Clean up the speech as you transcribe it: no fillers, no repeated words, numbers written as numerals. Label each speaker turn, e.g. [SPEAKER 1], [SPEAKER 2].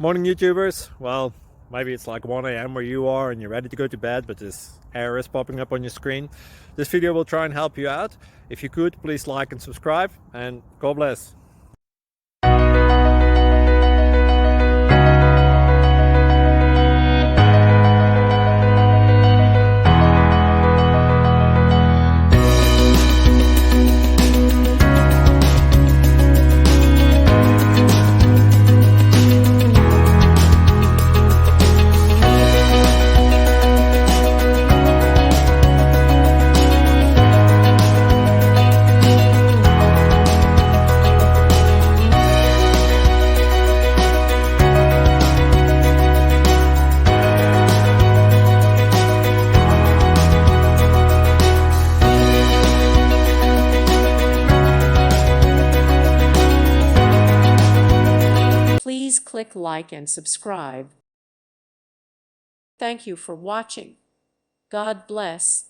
[SPEAKER 1] Morning YouTubers. Well, maybe it's like 1 a.m. where you are and you're ready to go to bed, but this error is popping up on your screen. This video will try and help you out. If you could, please like and subscribe, and God bless.
[SPEAKER 2] Please click like and subscribe. Thank you for watching. God bless.